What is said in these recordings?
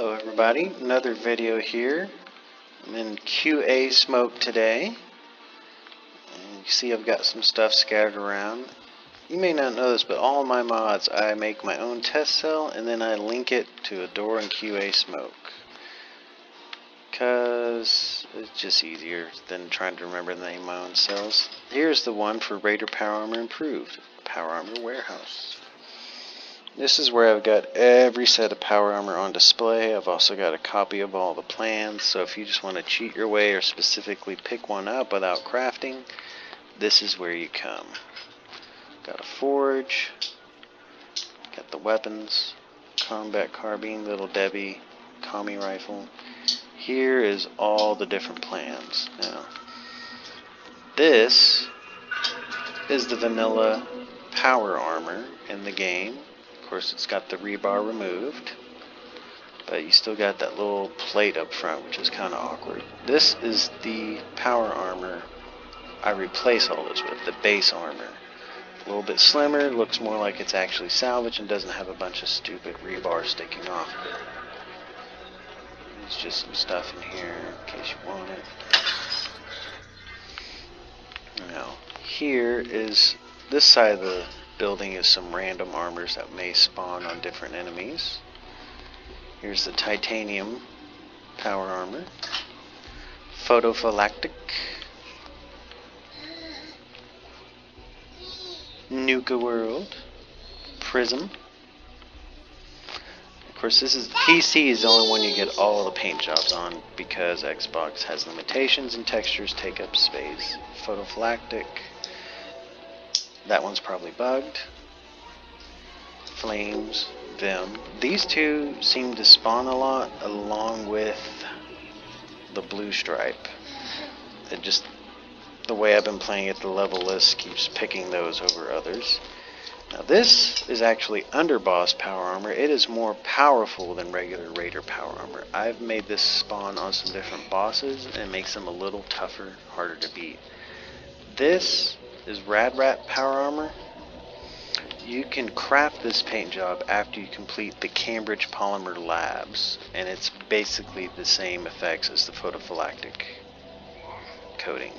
Hello everybody, another video here. I'm in QAsmoke today. And you see I've got some stuff scattered around. You may not know this, but all my mods, I make my own test cell and then I link it to a door in QAsmoke. Because it's just easier than trying to remember the name of my own cells. Here's the one for Raider Power Armor Improved, Power Armor Warehouse. This is where I've got every set of power armor on display. I've also got a copy of all the plans, so if you just want to cheat your way or specifically pick one up without crafting, this is where you come. Got a forge, got the weapons, combat carbine, little Debbie, commie rifle. Here is all the different plans. Now, this is the vanilla power armor in the game. Of course, it's got the rebar removed, but you still got that little plate up front, which is kind of awkward. This is the power armor I replace all this with, the base armor. A little bit slimmer, looks more like it's actually salvaged and doesn't have a bunch of stupid rebar sticking off of it. There's just some stuff in here in case you want it. Now, here is this side of the building is some random armors that may spawn on different enemies. Here's the titanium power armor, photophylactic, Nuka World, prism. Of course, this is PC is the only one you get all the paint jobs on because Xbox has limitations and textures take up space. Photophylactic. That one's probably bugged. Flames, Vim. These two seem to spawn a lot along with the blue stripe. It just, the way I've been playing it, the level list keeps picking those over others. Now this is actually underboss power armor. It is more powerful than regular Raider power armor. I've made this spawn on some different bosses and it makes them a little tougher, harder to beat. This is Rad Rat power armor. You can craft this paint job after you complete the Cambridge Polymer Labs, and it's basically the same effects as the photophylactic coating.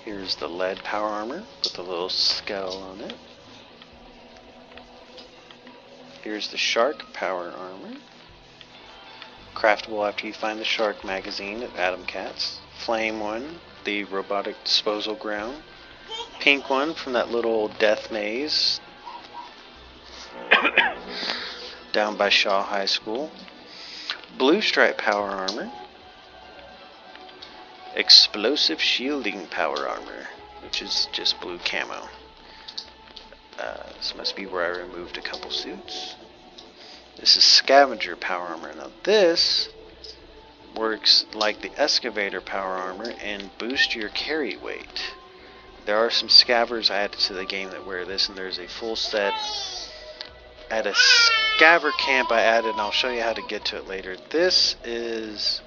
Here's the lead power armor with a little skull on it. Here's the shark power armor, craftable after you find the shark magazine at Adam Cat's. Flame one, the robotic disposal ground. Pink one from that little death maze down by Shaw High School. Blue stripe power armor. Explosive shielding power armor, which is just blue camo. This must be where I removed a couple suits. This is scavenger power armor. Now this works like the excavator power armor and boosts your carry weight. There are some scavers added to the game that wear this, and there's a full set at a scaver camp I added, and I'll show you how to get to it later. This is,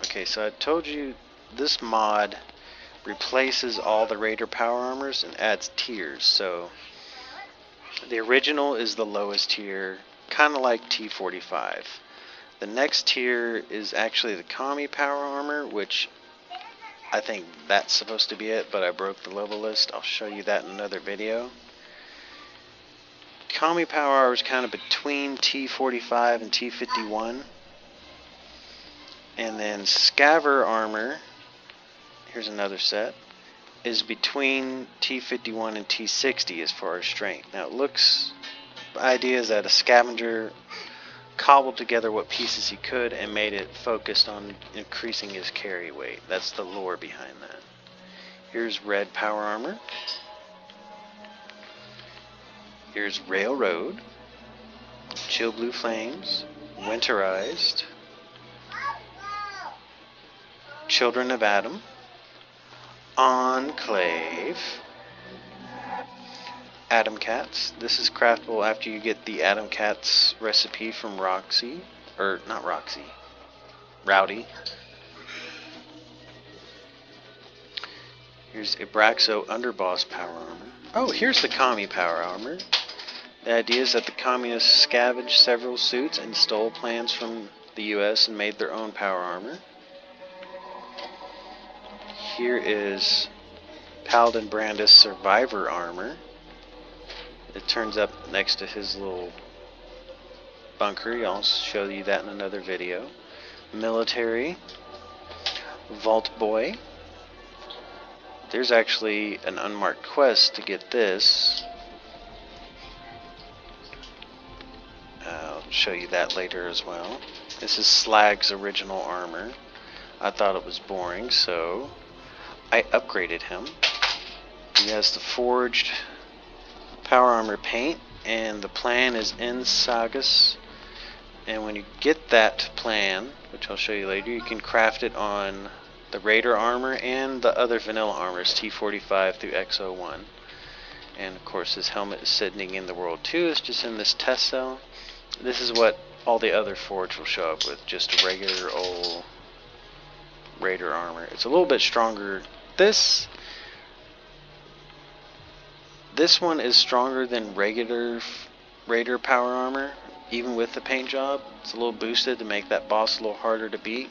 okay, so I told you this mod replaces all the Raider power armors and adds tiers. So the original is the lowest tier, kind of like T45. The next tier is actually the commie power armor, which I think that's supposed to be it, but I broke the level list. I'll show you that in another video. Commie power armor is kind of between T45 and T51. And then scaver armor, here's another set, is between T51 and T60 as far as strength. Now it looks, the idea is that a scavenger cobbled together what pieces he could and made it focused on increasing his carry weight. That's the lore behind that. Here's red power armor. Here's railroad. Chill blue flames. Winterized. Children of Adam. Enclave. Adam Cats. This is craftable after you get the Adam Cats recipe from Roxy. Or, not Roxy. Rowdy. Here's Abraxo Underboss power armor. Oh, here's the commie power armor. The idea is that the communists scavenged several suits and stole plans from the US and made their own power armor. Here is Paladin Brandis Survivor armor. It turns up next to his little bunker. I'll show you that in another video. Military. Vault Boy. There's actually an unmarked quest to get this. I'll show you that later as well. This is Slag's original armor. I thought it was boring, so I upgraded him. He has the forged power armor paint, and the plan is in Sagas. And when you get that plan, which I'll show you later, you can craft it on the Raider armor and the other vanilla armors, T45 through X01. And of course his helmet is sitting in the World 2, it's just in this test cell. This is what all the other forge will show up with, just a regular old Raider armor. It's a little bit stronger. This one is stronger than regular Raider power armor, even with the paint job. It's a little boosted to make that boss a little harder to beat.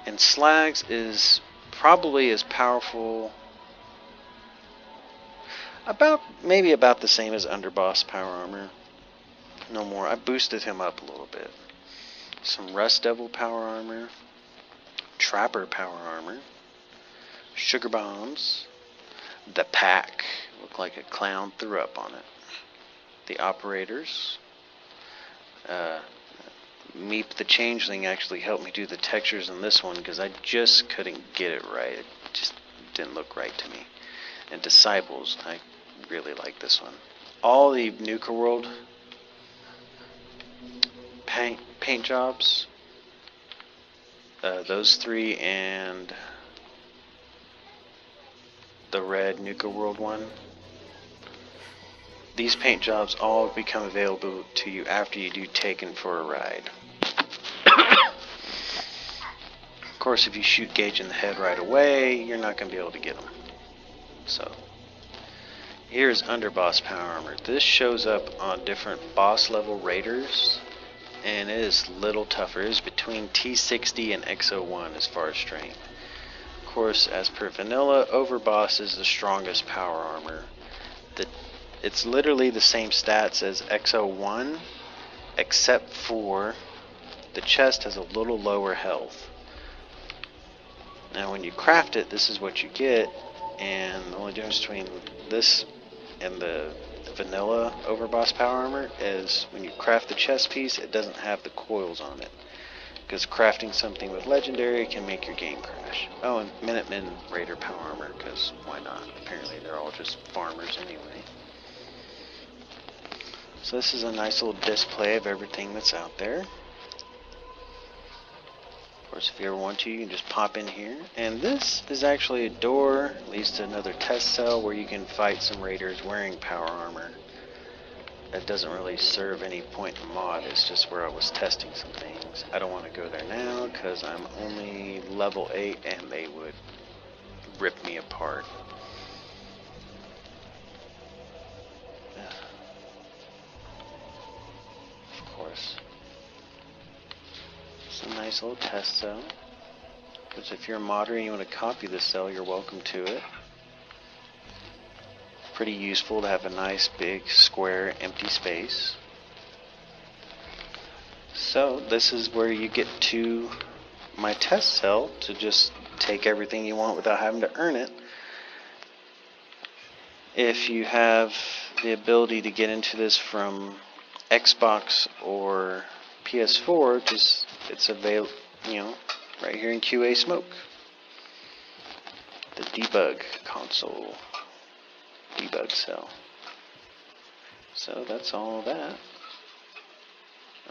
And Slag's is probably as powerful, maybe about the same as Underboss power armor. No more. I boosted him up a little bit. Some Rust Devil power armor, Trapper power armor, Sugar Bombs, the Pack. Looked like a clown threw up on it. The Operators. Meep the Changeling actually helped me do the textures in this one because I just couldn't get it right. It just didn't look right to me. And Disciples, I really like this one. All the Nuka World paint jobs, those three and the red Nuka World one. These paint jobs all become available to you after you do Taken for a Ride. Of course, if you shoot Gage in the head right away, you're not going to be able to get them. So, here's Underboss power armor. This shows up on different boss level raiders, and it is a little tougher. It is between T60 and X01 as far as strength. Of course, as per vanilla, Overboss is the strongest power armor. It's literally the same stats as X01, except for the chest has a little lower health. Now when you craft it, this is what you get, and the only difference between this and the vanilla Overboss power armor is when you craft the chest piece, it doesn't have the coils on it. Because crafting something with legendary can make your game crash. Oh, and Minutemen Raider power armor, because why not? Apparently they're all just farmers anyway. So this is a nice little display of everything that's out there. Of course, if you ever want to, you can just pop in here. And this is actually a door, leads to another test cell where you can fight some raiders wearing power armor. That doesn't really serve any point in the mod, it's just where I was testing some things. I don't want to go there now because I'm only level 8 and they would rip me apart. It's a nice little test cell, because if you're a modder and you want to copy this cell, you're welcome to it. Pretty useful to have a nice big square empty space. So this is where you get to my test cell to just take everything you want without having to earn it. If you have the ability to get into this from Xbox or PS4, just it's available, right here in QAsmoke. The debug console, debug cell. So that's all of that.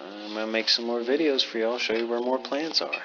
I'm gonna make some more videos for y'all, show you where more plans are.